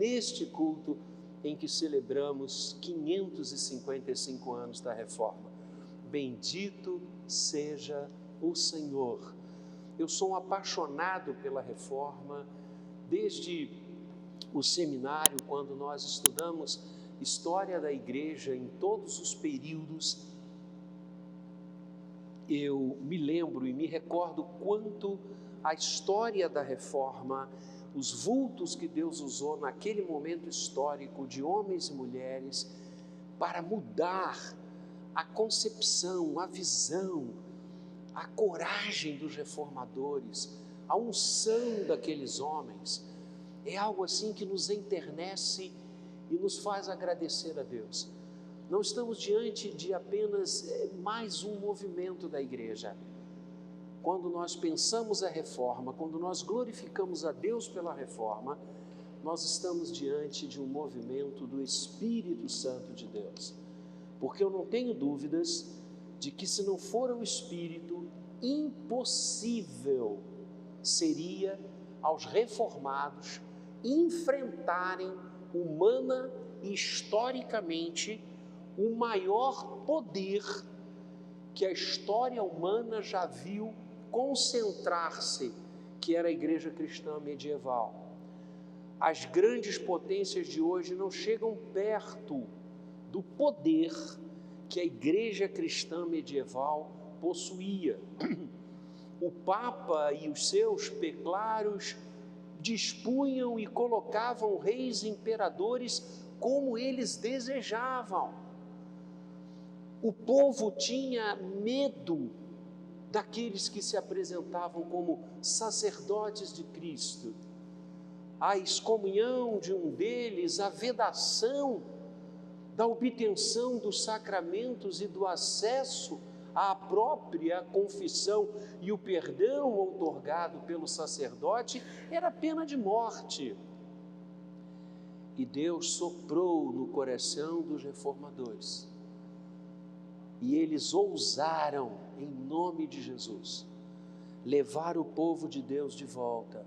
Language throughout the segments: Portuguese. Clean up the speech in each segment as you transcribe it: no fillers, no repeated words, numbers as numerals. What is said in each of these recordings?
neste culto em que celebramos 555 anos da Reforma. Bendito seja o Senhor. Eu sou um apaixonado pela Reforma, desde o seminário, quando nós estudamos história da igreja em todos os períodos. Eu me lembro e me recordo quanto a história da Reforma, os vultos que Deus usou naquele momento histórico de homens e mulheres para mudar a concepção, a visão, a coragem dos reformadores, a unção daqueles homens, é algo assim que nos enternece e nos faz agradecer a Deus. Não estamos diante de apenas mais um movimento da igreja. Quando nós pensamos a reforma, quando nós glorificamos a Deus pela reforma, nós estamos diante de um movimento do Espírito Santo de Deus. Porque eu não tenho dúvidas de que, se não for o Espírito, impossível seria aos reformados enfrentarem humana e historicamente o maior poder que a história humana já viu concentrar-se, que era a igreja cristã medieval. As grandes potências de hoje não chegam perto do poder que a igreja cristã medieval possuía. O Papa e os seus peclários dispunham e colocavam reis e imperadores como eles desejavam. O povo tinha medo daqueles que se apresentavam como sacerdotes de Cristo. A excomunhão de um deles, a vedação da obtenção dos sacramentos e do acesso à própria confissão e o perdão outorgado pelo sacerdote era pena de morte. E Deus soprou no coração dos reformadores. E eles ousaram, em nome de Jesus, levar o povo de Deus de volta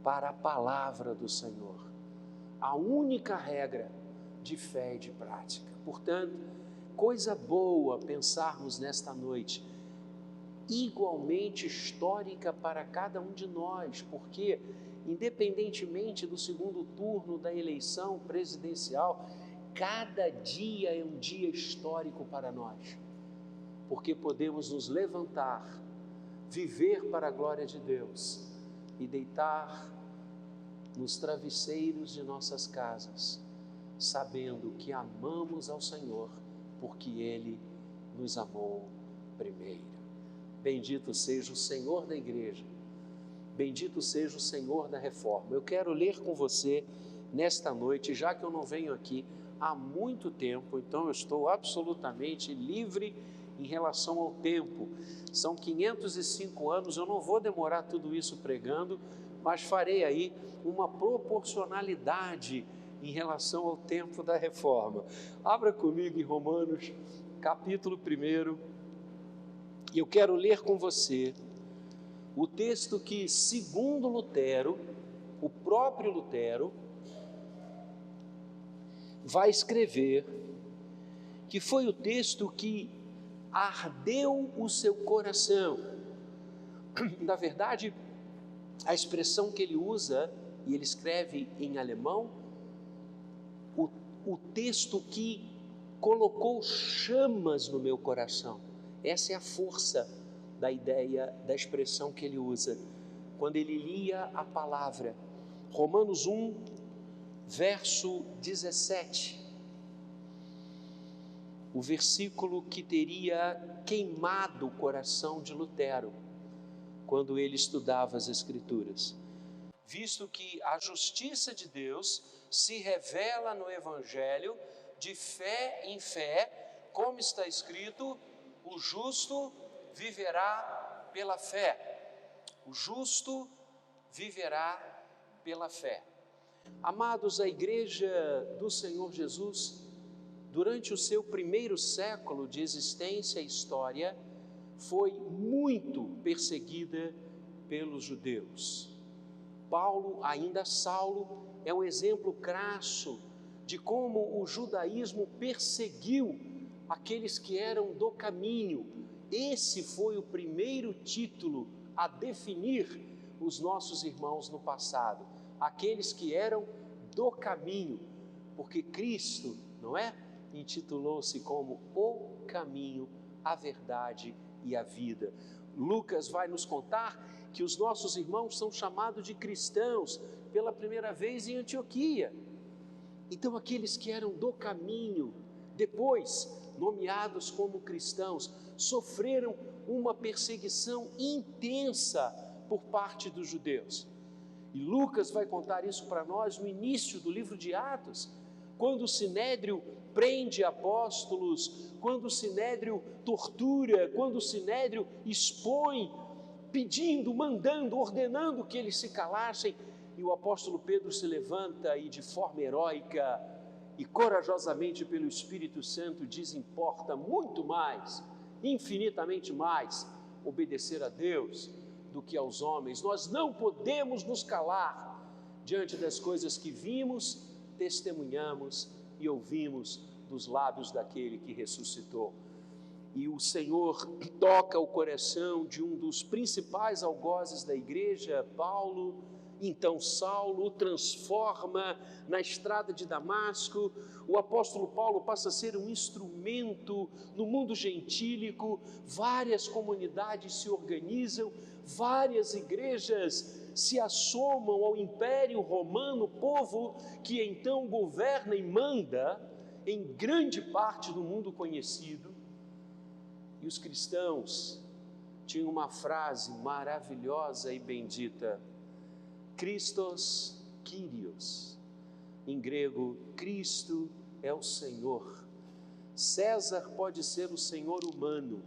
para a palavra do Senhor, a única regra de fé e de prática. Portanto, coisa boa pensarmos nesta noite, igualmente histórica para cada um de nós, porque, independentemente do segundo turno da eleição presidencial, cada dia é um dia histórico para nós, porque podemos nos levantar, viver para a glória de Deus e deitar nos travesseiros de nossas casas, sabendo que amamos ao Senhor, porque Ele nos amou primeiro. Bendito seja o Senhor da igreja, bendito seja o Senhor da reforma. Eu quero ler com você nesta noite, já que eu não venho aqui há muito tempo, então eu estou absolutamente livre em relação ao tempo. São 505 anos, eu não vou demorar tudo isso pregando, mas farei aí uma proporcionalidade em relação ao tempo da reforma. Abra comigo em Romanos, capítulo 1, e eu quero ler com você o texto que, segundo Lutero, o próprio Lutero, vai escrever, que foi o texto que ardeu o seu coração. Na verdade, a expressão que ele usa, e ele escreve em alemão, o texto que colocou chamas no meu coração. Essa é a força da ideia, da expressão que ele usa, quando ele lia a palavra. Romanos 1, verso 17, o versículo que teria queimado o coração de Lutero, quando ele estudava as Escrituras. Visto que a justiça de Deus se revela no Evangelho de fé em fé, como está escrito, o justo viverá pela fé. O justo viverá pela fé. Amados, a igreja do Senhor Jesus, durante o seu primeiro século de existência e história, foi muito perseguida pelos judeus. Paulo, ainda Saulo, é um exemplo crasso de como o judaísmo perseguiu aqueles que eram do caminho. Esse foi o primeiro título a definir os nossos irmãos no passado, aqueles que eram do caminho, porque Cristo, não é? Intitulou-se como o caminho, a verdade e a vida. Lucas vai nos contar que os nossos irmãos são chamados de cristãos pela primeira vez em Antioquia. Então, aqueles que eram do caminho, depois nomeados como cristãos, sofreram uma perseguição intensa por parte dos judeus. E Lucas vai contar isso para nós no início do livro de Atos, quando o Sinédrio prende apóstolos, quando o Sinédrio tortura, quando o Sinédrio expõe, pedindo, mandando, ordenando que eles se calassem, e o apóstolo Pedro se levanta e de forma heróica e corajosamente pelo Espírito Santo diz: importa muito mais, infinitamente mais, obedecer a Deus do que aos homens. Nós não podemos nos calar diante das coisas que vimos, testemunhamos e ouvimos dos lábios daquele que ressuscitou. E o Senhor toca o coração de um dos principais algozes da igreja, Paulo. Então Saulo o transforma na estrada de Damasco. O apóstolo Paulo passa a ser um instrumento no mundo gentílico. Várias comunidades se organizam, várias igrejas se assomam ao Império Romano, povo que então governa e manda em grande parte do mundo conhecido. E os cristãos tinham uma frase maravilhosa e bendita: Christos Kyrios, em grego, Cristo é o Senhor. César pode ser o senhor humano,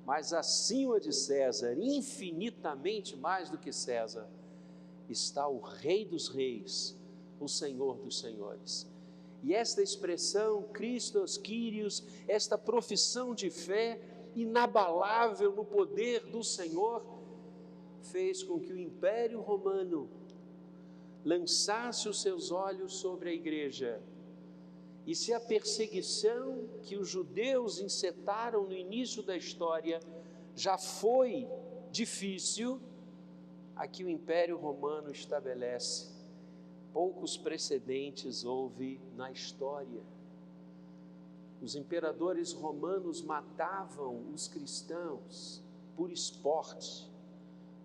mas acima de César, infinitamente mais do que César, está o Rei dos Reis, o Senhor dos Senhores. E esta expressão, Christos Kyrios, esta profissão de fé inabalável no poder do Senhor, fez com que o Império Romano lançasse os seus olhos sobre a igreja. E se a perseguição que os judeus encetaram no início da história já foi difícil, aqui o Império Romano estabelece: poucos precedentes houve na história. Os imperadores romanos matavam os cristãos por esporte,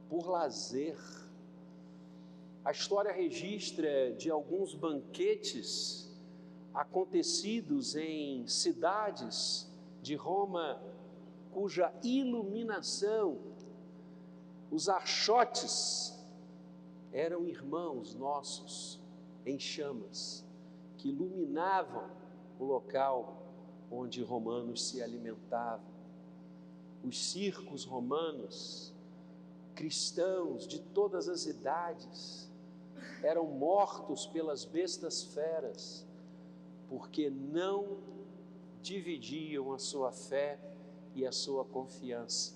por lazer. A história registra de alguns banquetes acontecidos em cidades de Roma, cuja iluminação, os archotes, eram irmãos nossos em chamas, que iluminavam o local onde romanos se alimentavam. Os circos romanos, cristãos de todas as idades, eram mortos pelas bestas feras, porque não dividiam a sua fé e a sua confiança.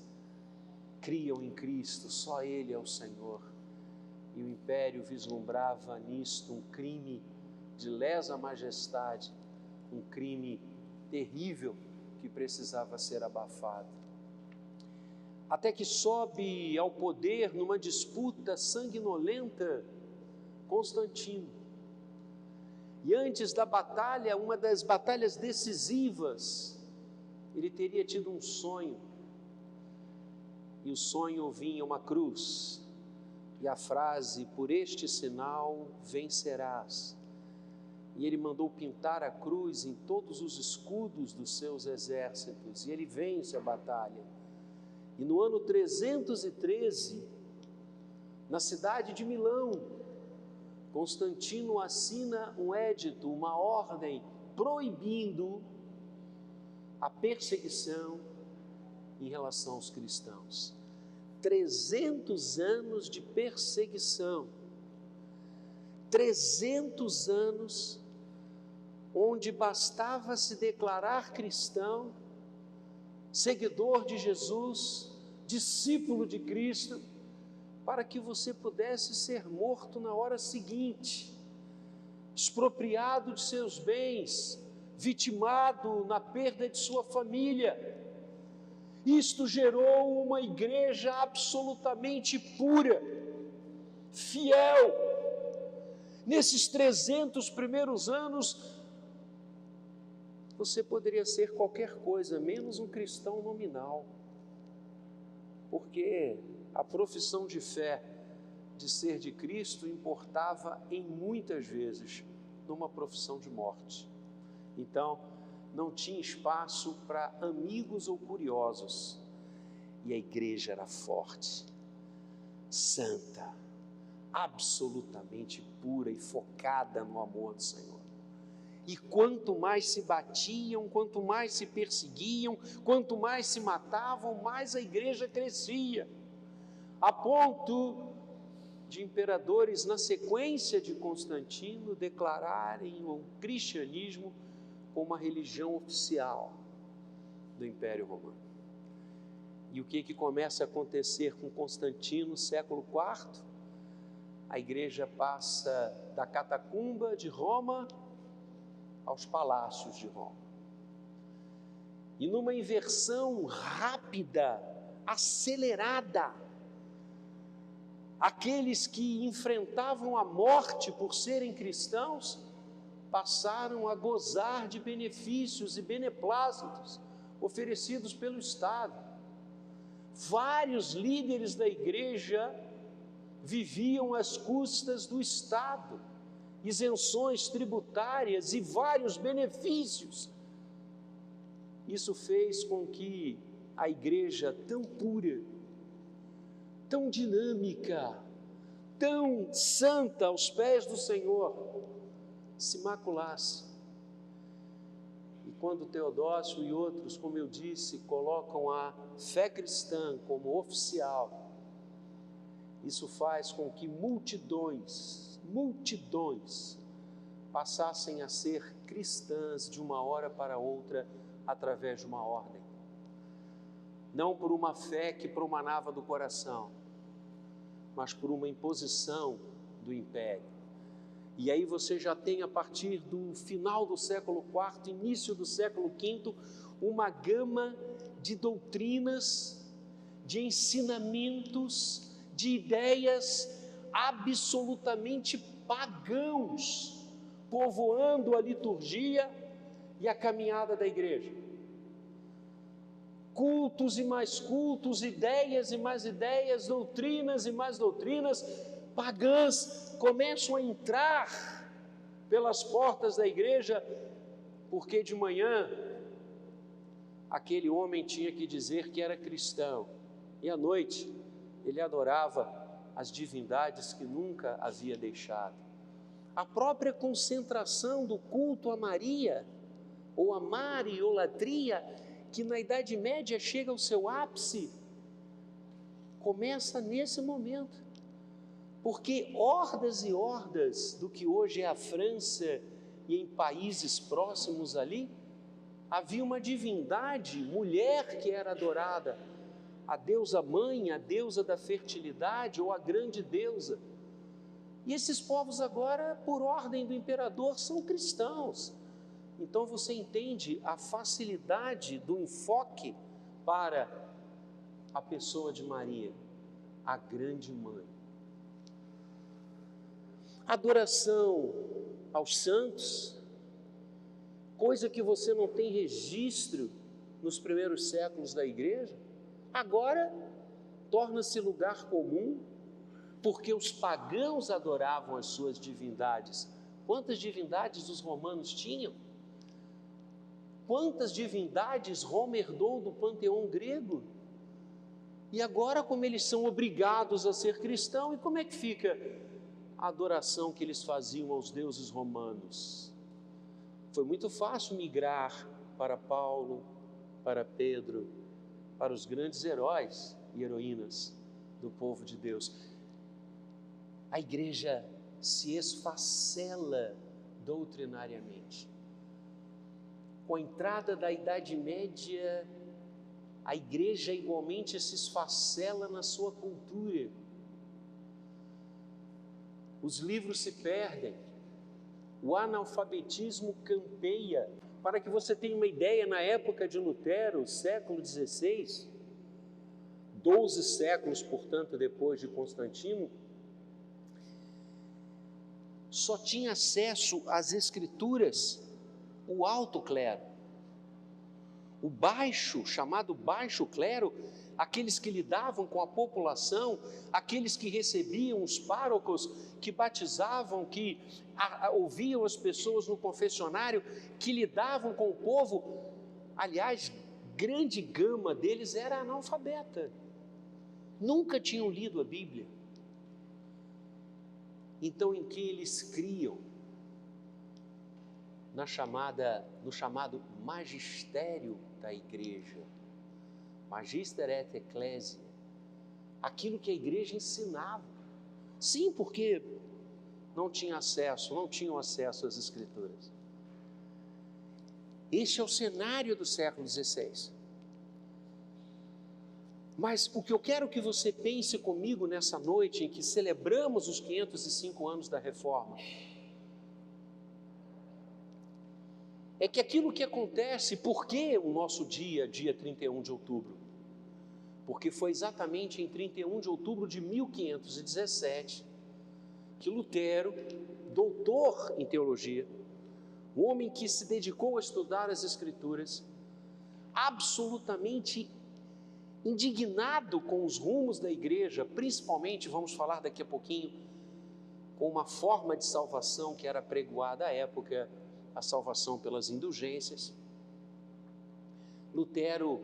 Criam em Cristo, só Ele é o Senhor. E o império vislumbrava nisto um crime de lesa majestade, um crime terrível que precisava ser abafado. Até que sobe ao poder numa disputa sanguinolenta Constantino. E antes da batalha, uma das batalhas decisivas, ele teria tido um sonho. E o sonho vinha uma cruz. E a frase: por este sinal vencerás. E ele mandou pintar a cruz em todos os escudos dos seus exércitos. E ele vence a batalha. E no ano 313, na cidade de Milão, Constantino assina um édito, uma ordem, proibindo a perseguição em relação aos cristãos. 300 anos de perseguição, 300 anos onde bastava se declarar cristão, seguidor de Jesus, discípulo de Cristo, para que você pudesse ser morto na hora seguinte, expropriado de seus bens, vitimado na perda de sua família. Isto gerou uma igreja absolutamente pura, fiel. Nesses 300 primeiros anos, você poderia ser qualquer coisa, menos um cristão nominal, porque a profissão de fé de ser de Cristo importava em muitas vezes numa profissão de morte. Então, não tinha espaço para amigos ou curiosos, e a igreja era forte, santa, absolutamente pura e focada no amor do Senhor. E quanto mais se batiam, quanto mais se perseguiam, quanto mais se matavam, mais a igreja crescia, a ponto de imperadores, na sequência de Constantino, declararem o cristianismo como uma religião oficial do Império Romano. E o que começa a acontecer com Constantino, século IV? A igreja passa da catacumba de Roma aos palácios de Roma. E numa inversão rápida, acelerada, aqueles que enfrentavam a morte por serem cristãos passaram a gozar de benefícios e beneplácitos oferecidos pelo Estado. Vários líderes da igreja viviam às custas do Estado, isenções tributárias e vários benefícios. Isso fez com que a igreja tão pura, tão dinâmica, tão santa aos pés do Senhor, se maculasse. E quando Teodócio e outros, como eu disse, colocam a fé cristã como oficial, isso faz com que multidões passassem a ser cristãs de uma hora para outra através de uma ordem. Não por uma fé que promanava do coração, mas por uma imposição do império. E aí você já tem, a partir do final do século IV, início do século V, uma gama de doutrinas, de ensinamentos, de ideias absolutamente pagãos, povoando a liturgia e a caminhada da igreja. Cultos e mais cultos, ideias e mais ideias, doutrinas e mais doutrinas pagãs começam a entrar pelas portas da igreja, porque de manhã aquele homem tinha que dizer que era cristão, e à noite ele adorava as divindades que nunca havia deixado. A própria concentração do culto a Maria, ou a mariolatria, que na Idade Média chega ao seu ápice, começa nesse momento, porque hordas e hordas do que hoje é a França e em países próximos ali, havia uma divindade, mulher, que era adorada, a deusa mãe, a deusa da fertilidade ou a grande deusa. E esses povos agora, por ordem do imperador, são cristãos. Então você entende a facilidade do enfoque para a pessoa de Maria, a grande mãe. Adoração aos santos, coisa que você não tem registro nos primeiros séculos da igreja, agora torna-se lugar comum, porque os pagãos adoravam as suas divindades. Quantas divindades os romanos tinham? Quantas divindades Roma herdou do panteão grego? E agora, como eles são obrigados a ser cristãos, e como é que fica a adoração que eles faziam aos deuses romanos? Foi muito fácil migrar para Paulo, para Pedro, para os grandes heróis e heroínas do povo de Deus. A igreja se esfacela doutrinariamente. Com a entrada da Idade Média, a igreja igualmente se esfacela na sua cultura. os livros se perdem, o analfabetismo campeia. Para que você tenha uma ideia, na época de Lutero, século XVI, 12 séculos, portanto, depois de Constantino, só tinha acesso às escrituras o alto clero. O baixo, chamado baixo clero, aqueles que lidavam com a população, aqueles que recebiam os párocos, que batizavam, que ouviam as pessoas no confessionário, que lidavam com o povo, aliás, grande gama deles era analfabeta, nunca tinham lido a Bíblia. Então, em que eles criam? No chamado magistério da igreja, magister et ecclesia, aquilo que a igreja ensinava. Sim, porque não tinham acesso às escrituras. Este é o cenário do século XVI. Mas o que eu quero que você pense comigo nessa noite em que celebramos os 505 anos da Reforma, é que aquilo que acontece, por que o nosso dia 31 de outubro? Porque foi exatamente em 31 de outubro de 1517 que Lutero, doutor em teologia, um homem que se dedicou a estudar as Escrituras, absolutamente indignado com os rumos da igreja, principalmente, vamos falar daqui a pouquinho, com uma forma de salvação que era pregoada à época, a salvação pelas indulgências. Lutero,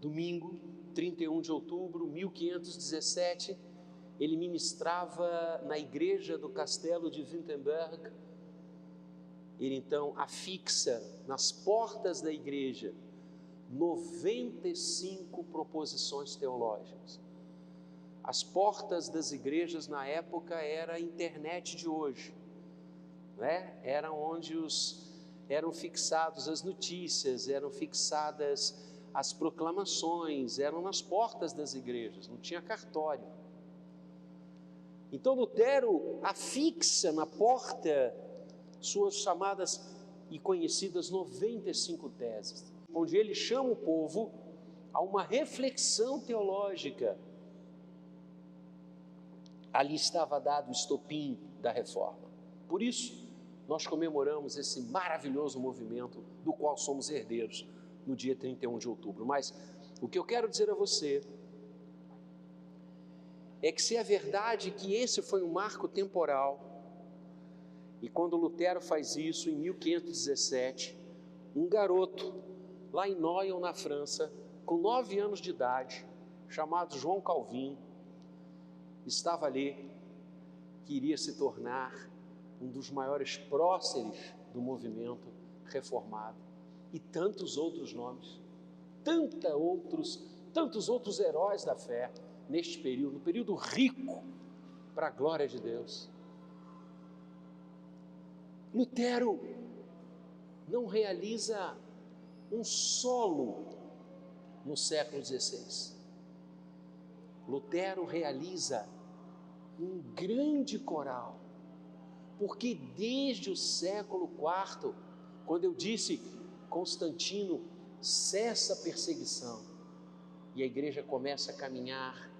domingo, 31 de outubro de 1517, ele ministrava na igreja do castelo de Wittenberg. Ele então afixa nas portas da igreja 95 proposições teológicas. As portas das igrejas na época era a internet de hoje, né? Era onde eram fixadas as notícias, eram fixadas as proclamações, eram nas portas das igrejas, não tinha cartório. Então Lutero afixa na porta suas chamadas e conhecidas 95 teses, onde ele chama o povo a uma reflexão teológica. Ali estava dado o estopim da reforma. Por isso, nós comemoramos esse maravilhoso movimento do qual somos herdeiros no dia 31 de outubro. Mas o que eu quero dizer a você é que se é verdade que esse foi um marco temporal, e quando Lutero faz isso em 1517, um garoto lá em Noyon, na França, com 9 anos de idade, chamado João Calvin, estava ali, que iria se tornar um dos maiores próceres do movimento reformado, e tantos outros nomes, tantos outros heróis da fé neste período, um período rico para a glória de Deus. Lutero não realiza um solo no século XVI. Lutero realiza um grande coral, porque desde o século IV, quando eu disse Constantino cessa a perseguição e a igreja começa a caminhar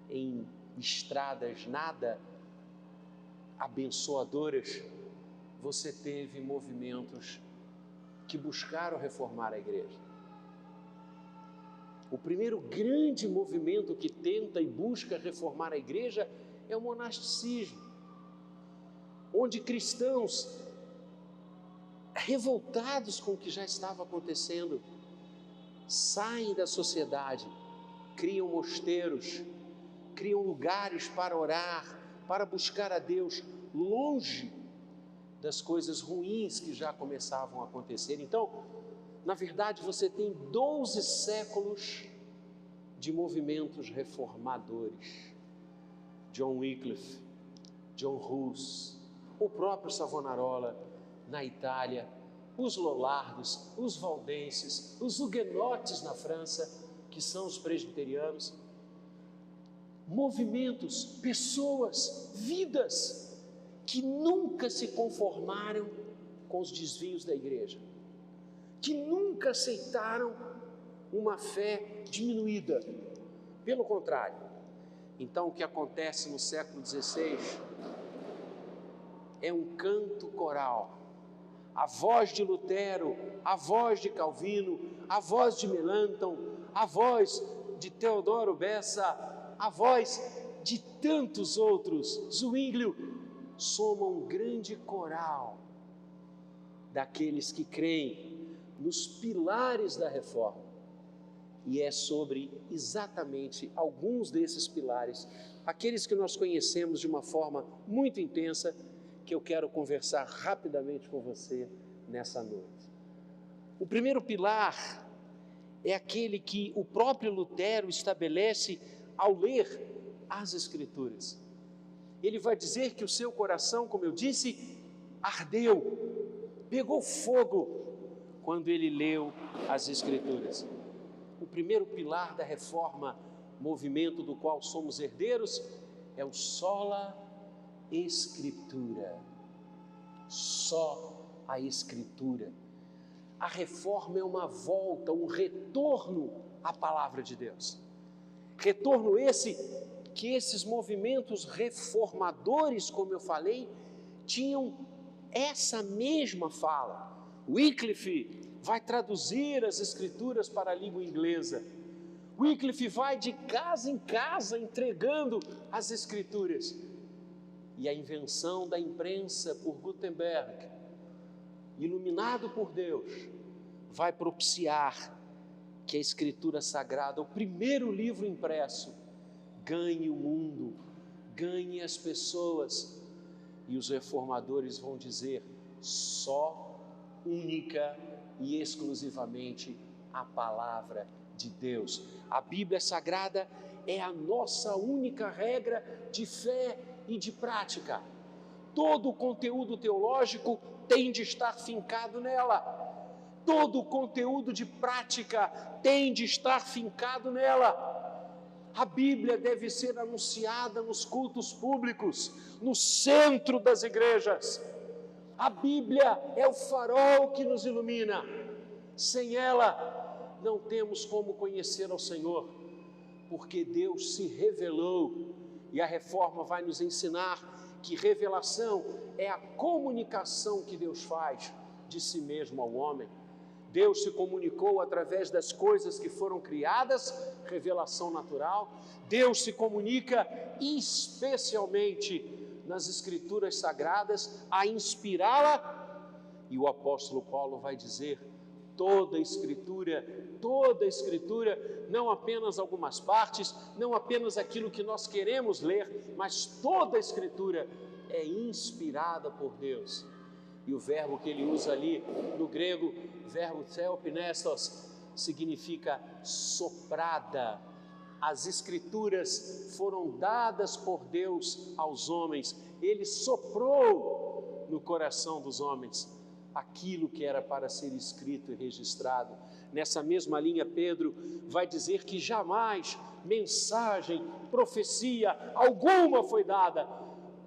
em estradas nada abençoadoras, você teve movimentos que buscaram reformar a igreja. O primeiro grande movimento que tenta e busca reformar a igreja é o monasticismo, onde cristãos revoltados com o que já estava acontecendo saem da sociedade, criam mosteiros, criam lugares para orar, para buscar a Deus longe das coisas ruins que já começavam a acontecer. Então, na verdade, você tem 12 séculos de movimentos reformadores. John Wycliffe, John Hus, o próprio Savonarola na Itália, os Lollardos, os Valdenses, os Huguenotes na França, que são os presbiterianos. movimentos, pessoas, vidas que nunca se conformaram com os desvios da igreja, que nunca aceitaram uma fé diminuída. Pelo contrário. Então, o que acontece no século XVI é um canto coral. A voz de Lutero, a voz de Calvino, a voz de Melanchthon, a voz de Teodoro Bessa, a voz de tantos outros, Zwinglio, somam um grande coral daqueles que creem nos pilares da reforma. E é sobre exatamente alguns desses pilares, aqueles que nós conhecemos de uma forma muito intensa, que eu quero conversar rapidamente com você nessa noite. O primeiro pilar é aquele que o próprio Lutero estabelece ao ler as Escrituras. Ele vai dizer que o seu coração, como eu disse, ardeu, pegou fogo quando ele leu as Escrituras. O primeiro pilar da reforma, movimento do qual somos herdeiros, é o sola Escritura. Só a Escritura. A reforma é uma volta, um retorno à palavra de Deus. Retorno esse que esses movimentos reformadores, como eu falei, tinham essa mesma fala. Wycliffe vai traduzir as Escrituras para a língua inglesa. Wycliffe vai de casa em casa entregando as Escrituras. E a invenção da imprensa por Gutenberg, iluminado por Deus, vai propiciar que a Escritura Sagrada, o primeiro livro impresso, ganhe o mundo, ganhe as pessoas. E os reformadores vão dizer: só, única e exclusivamente a palavra de Deus. A Bíblia Sagrada é a nossa única regra de fé e de prática. Todo o conteúdo teológico tem de estar fincado nela. Todo o conteúdo de prática tem de estar fincado nela. A Bíblia deve ser anunciada nos cultos públicos, no centro das igrejas. A Bíblia é o farol que nos ilumina. Sem ela, não temos como conhecer ao Senhor, porque Deus se revelou, e a reforma vai nos ensinar que revelação é a comunicação que Deus faz de si mesmo ao homem. Deus se comunicou através das coisas que foram criadas, revelação natural. Deus se comunica especialmente nas Escrituras Sagradas, a inspirá-la. E o apóstolo Paulo vai dizer: toda a Escritura, não apenas algumas partes, não apenas aquilo que nós queremos ler, mas toda a Escritura é inspirada por Deus. E o verbo que ele usa ali no grego, verbo theopnestos, significa soprada. As Escrituras foram dadas por Deus aos homens. Ele soprou no coração dos homens aquilo que era para ser escrito e registrado. Nessa mesma linha, Pedro vai dizer que jamais mensagem, profecia alguma foi dada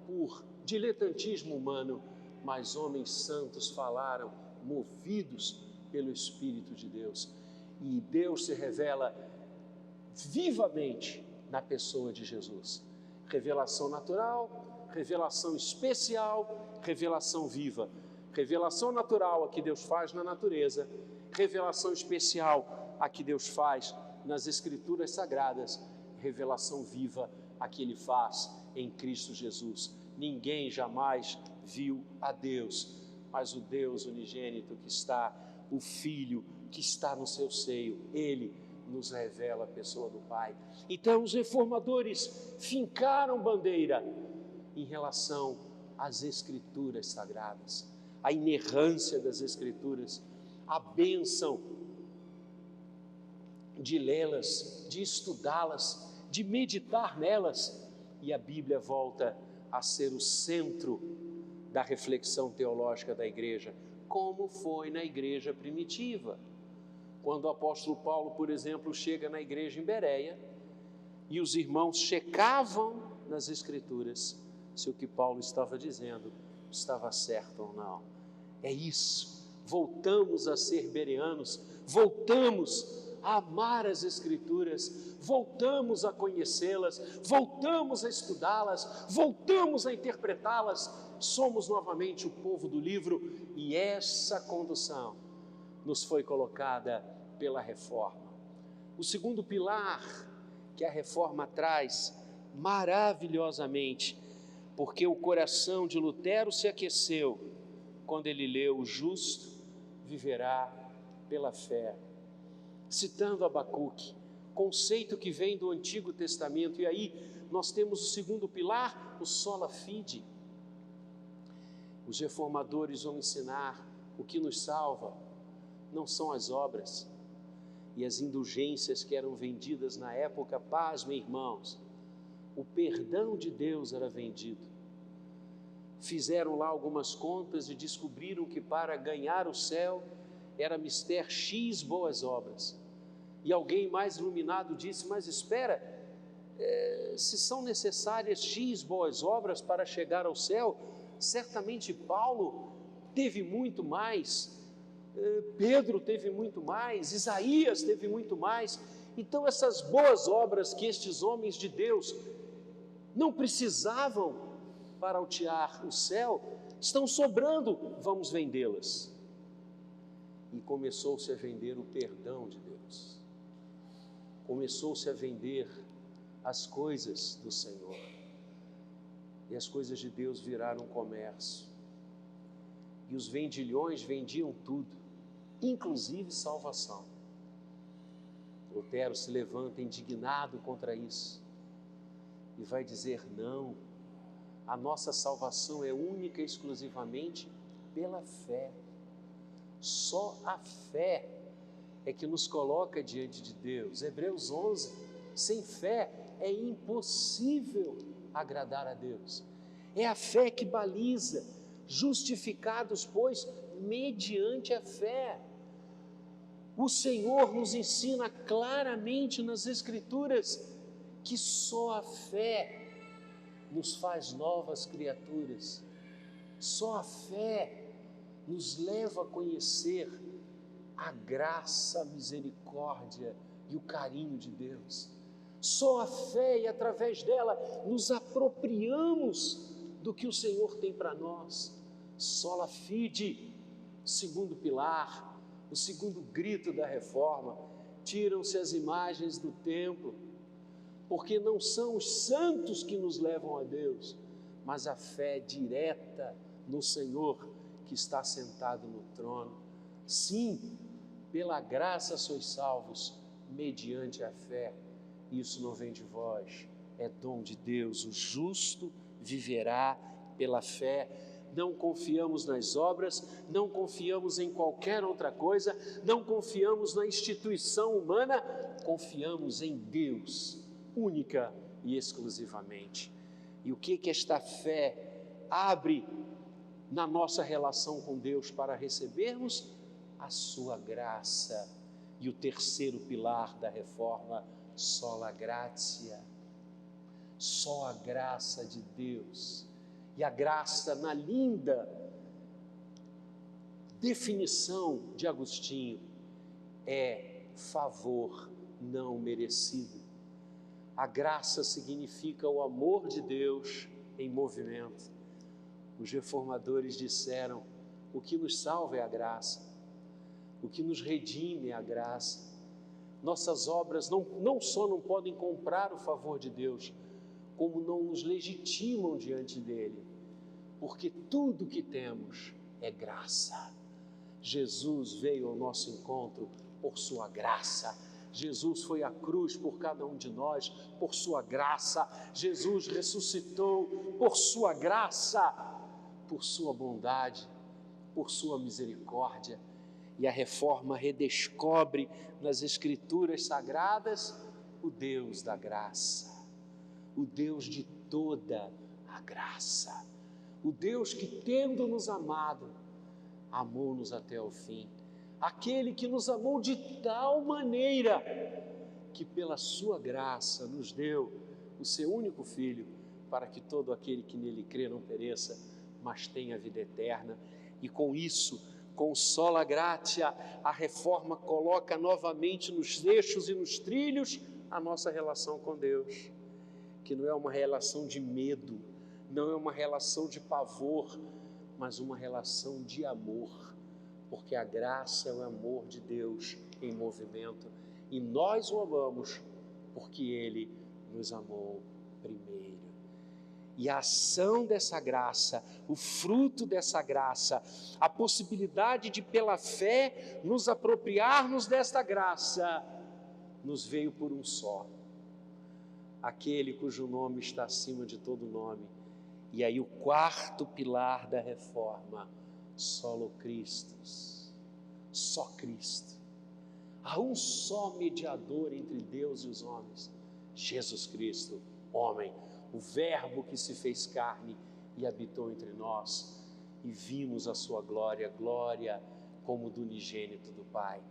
por diletantismo humano, mas homens santos falaram, movidos pelo Espírito de Deus. E Deus se revela vivamente na pessoa de Jesus. Revelação natural, revelação especial, revelação viva. Revelação natural, a que Deus faz na natureza. Revelação especial, a que Deus faz nas Escrituras Sagradas. Revelação viva, a que Ele faz em Cristo Jesus. Ninguém jamais viu a Deus, mas o Deus unigênito que está, o Filho que está no seu seio, Ele nos revela a pessoa do Pai. Então os reformadores fincaram bandeira em relação às Escrituras Sagradas, a inerrância das Escrituras, a bênção de lê-las, de estudá-las, de meditar nelas, e a Bíblia volta a ser o centro da reflexão teológica da igreja, como foi na igreja primitiva. Quando o apóstolo Paulo, por exemplo, chega na igreja em Bereia, e os irmãos checavam nas Escrituras se o que Paulo estava dizendo estava certo ou não. É isso, voltamos a ser bereanos, voltamos a amar as Escrituras, voltamos a conhecê-las, voltamos a estudá-las, voltamos a interpretá-las, somos novamente o povo do livro, e essa condução nos foi colocada pela reforma. O segundo pilar que a reforma traz maravilhosamente, porque o coração de Lutero se aqueceu quando ele leu: o justo viverá pela fé. Citando Abacuque, conceito que vem do Antigo Testamento, e aí nós temos o segundo pilar, o sola fide. Os reformadores vão ensinar: o que nos salva não são as obras e as indulgências que eram vendidas na época. Pasmem, irmãos, o perdão de Deus era vendido. Fizeram lá algumas contas e descobriram que para ganhar o céu era mister X boas obras. E alguém mais iluminado disse: mas espera, se são necessárias X boas obras para chegar ao céu, certamente Paulo teve muito mais, Pedro teve muito mais, Isaías teve muito mais. Então essas boas obras que estes homens de Deus não precisavam para altear o céu, estão sobrando, vamos vendê-las. E começou-se a vender o perdão de Deus, começou-se a vender as coisas do Senhor, e as coisas de Deus viraram comércio, e os vendilhões vendiam tudo, inclusive salvação. Lutero se levanta indignado contra isso, e vai dizer: não, a nossa salvação é única e exclusivamente pela fé. Só a fé é que nos coloca diante de Deus. Hebreus 11, sem fé é impossível agradar a Deus. É a fé que baliza, justificados, pois, mediante a fé. O Senhor nos ensina claramente nas Escrituras que só a fé nos faz novas criaturas. Só a fé nos leva a conhecer a graça, a misericórdia e o carinho de Deus. Só a fé, e através dela nos apropriamos do que o Senhor tem para nós. Sola fide, segundo pilar, o segundo grito da reforma. Tiram-se as imagens do templo, porque não são os santos que nos levam a Deus, mas a fé direta no Senhor que está sentado no trono. Sim, pela graça sois salvos, mediante a fé. Isso não vem de vós, é dom de Deus. O justo viverá pela fé. Não confiamos nas obras, não confiamos em qualquer outra coisa, não confiamos na instituição humana, confiamos em Deus, única e exclusivamente. E o que esta fé abre na nossa relação com Deus para recebermos? A sua graça. E o terceiro pilar da reforma, sola gratia, só a graça de Deus. E a graça, na linda definição de Agostinho, é favor não merecido. A graça significa o amor de Deus em movimento. Os reformadores disseram: o que nos salva é a graça, o que nos redime é a graça. Nossas obras não só não podem comprar o favor de Deus, como não nos legitimam diante dele, porque tudo que temos é graça. Jesus veio ao nosso encontro por sua graça. Jesus foi à cruz por cada um de nós, por sua graça. Jesus ressuscitou por sua graça, por sua bondade, por sua misericórdia. E a reforma redescobre nas Escrituras Sagradas o Deus da graça, o Deus de toda a graça, o Deus que, tendo-nos amado, amou-nos até o fim. Aquele que nos amou de tal maneira que pela sua graça nos deu o seu único Filho, para que todo aquele que nele crê não pereça, mas tenha vida eterna. E com isso, com sola gratia, a reforma coloca novamente nos eixos e nos trilhos a nossa relação com Deus, que não é uma relação de medo, não é uma relação de pavor, mas uma relação de amor, porque a graça é o amor de Deus em movimento, e nós o amamos porque Ele nos amou primeiro. E a ação dessa graça, o fruto dessa graça, a possibilidade de pela fé nos apropriarmos desta graça, nos veio por um só, aquele cujo nome está acima de todo nome. E aí o quarto pilar da reforma, solo Christus, só Cristo. Há um só mediador entre Deus e os homens, Jesus Cristo, homem, o Verbo que se fez carne e habitou entre nós, e vimos a sua glória, glória como do unigênito do Pai.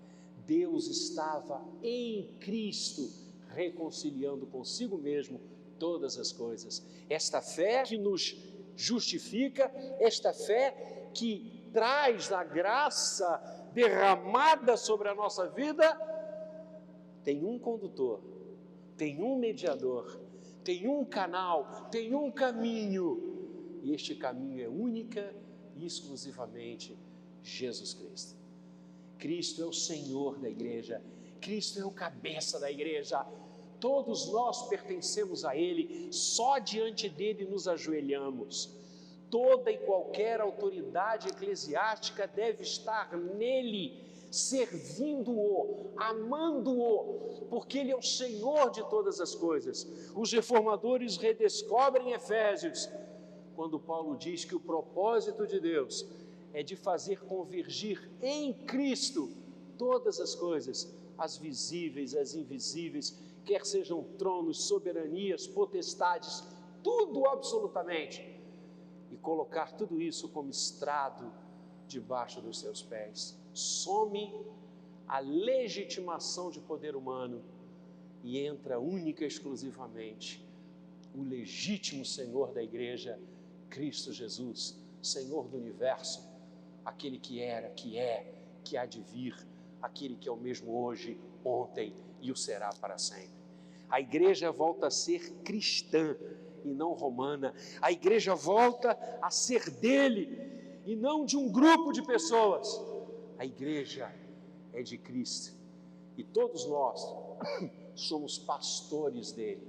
Deus estava em Cristo, reconciliando consigo mesmo todas as coisas. Esta fé que nos justifica, esta fé que traz a graça derramada sobre a nossa vida, tem um condutor, tem um mediador, tem um canal, tem um caminho, e este caminho é única e exclusivamente Jesus Cristo. Cristo é o Senhor da igreja, Cristo é o cabeça da igreja, todos nós pertencemos a Ele, só diante dEle nos ajoelhamos. Toda e qualquer autoridade eclesiástica deve estar nele, servindo-o, amando-o, porque Ele é o Senhor de todas as coisas. Os reformadores redescobrem Efésios, quando Paulo diz que o propósito de Deus é de fazer convergir em Cristo todas as coisas, as visíveis, as invisíveis, quer sejam tronos, soberanias, potestades, tudo absolutamente, e colocar tudo isso como estrado debaixo dos seus pés. Some a legitimação de poder humano e entra única e exclusivamente o legítimo Senhor da igreja, Cristo Jesus, Senhor do universo, aquele que era, que é, que há de vir, aquele que é o mesmo hoje, ontem e o será para sempre. A igreja volta a ser cristã e não romana. A igreja volta a ser dele e não de um grupo de pessoas. A igreja é de Cristo e todos nós somos pastores dele.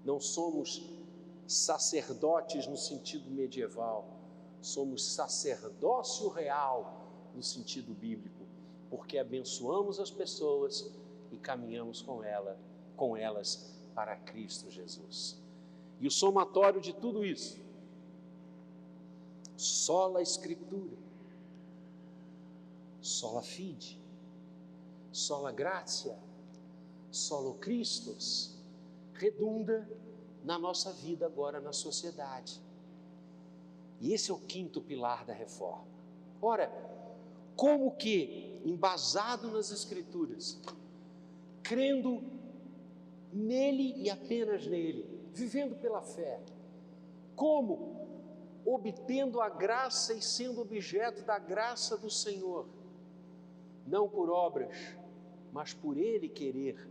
Não somos sacerdotes no sentido medieval, somos sacerdócio real no sentido bíblico, porque abençoamos as pessoas e caminhamos com elas para Cristo Jesus. E o somatório de tudo isso, sola Escritura, sola fide, sola gratia, solo Christus, redunda na nossa vida agora na sociedade. E esse é o quinto pilar da reforma. Ora, como que, embasado nas Escrituras, crendo nele e apenas nele, vivendo pela fé, como obtendo a graça e sendo objeto da graça do Senhor, não por obras, mas por Ele querer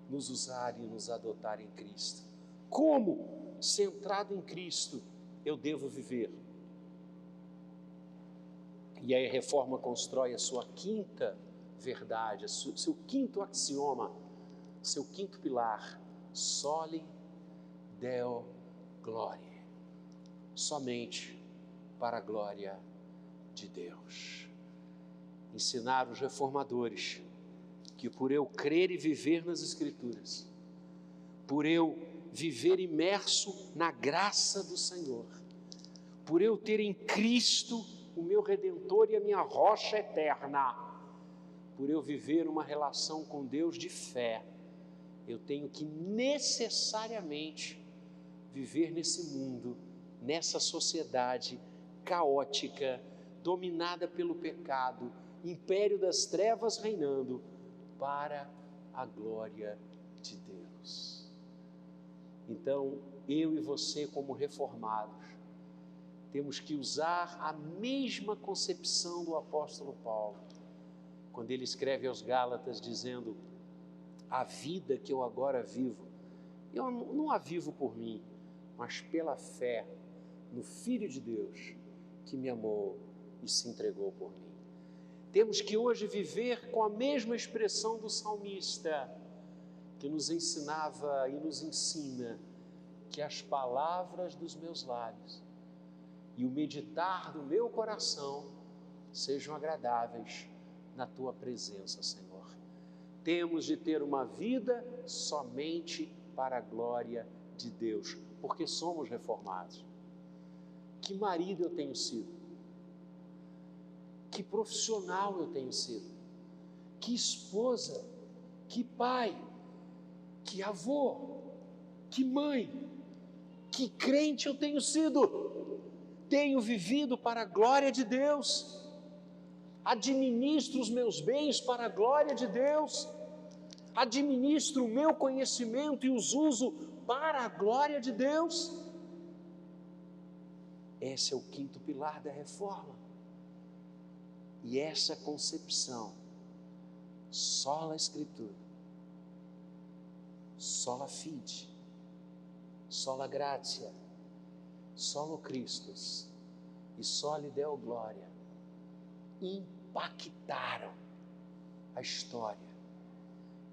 nos usar e nos adotar em Cristo. Como, centrado em Cristo, eu devo viver? E aí a reforma constrói a sua quinta verdade, seu quinto axioma, seu quinto pilar, soli Deo gloria, somente para a glória de Deus. Ensinar os reformadores que por eu crer e viver nas Escrituras, por eu viver imerso na graça do Senhor, por eu ter em Cristo o meu Redentor e a minha rocha eterna, por eu viver uma relação com Deus de fé, eu tenho que necessariamente viver nesse mundo, nessa sociedade caótica, dominada pelo pecado, império das trevas reinando, para a glória de Deus. Então, eu e você, como reformados, temos que usar a mesma concepção do apóstolo Paulo, quando ele escreve aos Gálatas dizendo: a vida que eu agora vivo, eu não a vivo por mim, mas pela fé no Filho de Deus, que me amou e se entregou por mim. Temos que hoje viver com a mesma expressão do salmista, que nos ensinava e nos ensina que as palavras dos meus lábios e o meditar do meu coração sejam agradáveis na Tua presença, Senhor. Temos de ter uma vida somente para a glória de Deus, porque somos reformados. Que marido eu tenho sido? Que profissional eu tenho sido? Que esposa? Que pai? Que avô? Que mãe? Que crente eu tenho sido? Tenho vivido para a glória de Deus? Administro os meus bens para a glória de Deus? Administro o meu conhecimento e os uso para a glória de Deus? Esse é o quinto pilar da reforma. E essa concepção, sola Escritura, sola fide, sola gratia, solo Christus e soli Deo gloria, impactaram a história,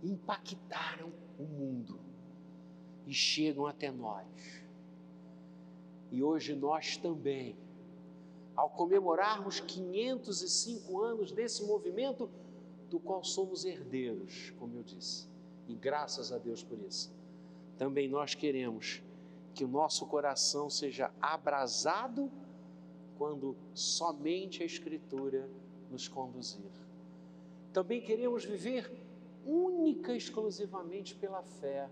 impactaram o mundo e chegam até nós. E hoje nós também, ao comemorarmos 505 anos desse movimento, do qual somos herdeiros, como eu disse, e graças a Deus por isso, também nós queremos que o nosso coração seja abrasado quando somente a Escritura nos conduzir. Também queremos viver única e exclusivamente pela fé.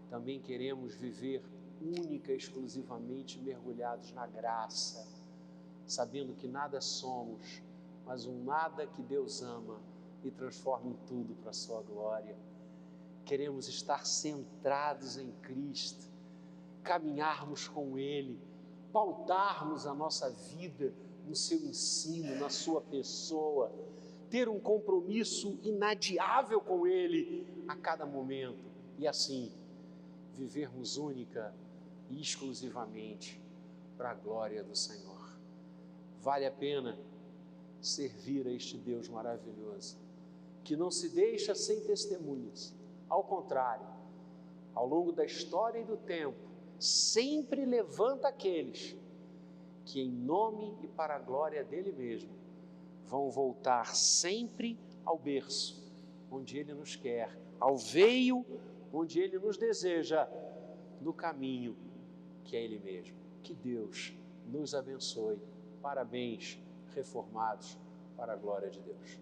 Também queremos viver única e exclusivamente mergulhados na graça, sabendo que nada somos, mas um nada que Deus ama e transforma em tudo para a sua glória. Queremos estar centrados em Cristo, caminharmos com Ele, pautarmos a nossa vida no seu ensino, na sua pessoa, ter um compromisso inadiável com Ele a cada momento e assim vivermos única e exclusivamente para a glória do Senhor. Vale a pena servir a este Deus maravilhoso, que não se deixa sem testemunhas. Ao contrário, ao longo da história e do tempo, sempre levanta aqueles que, em nome e para a glória dele mesmo, vão voltar sempre ao berço onde ele nos quer, ao veio onde ele nos deseja, no caminho que é ele mesmo. Que Deus nos abençoe. Parabéns, reformados, para a glória de Deus.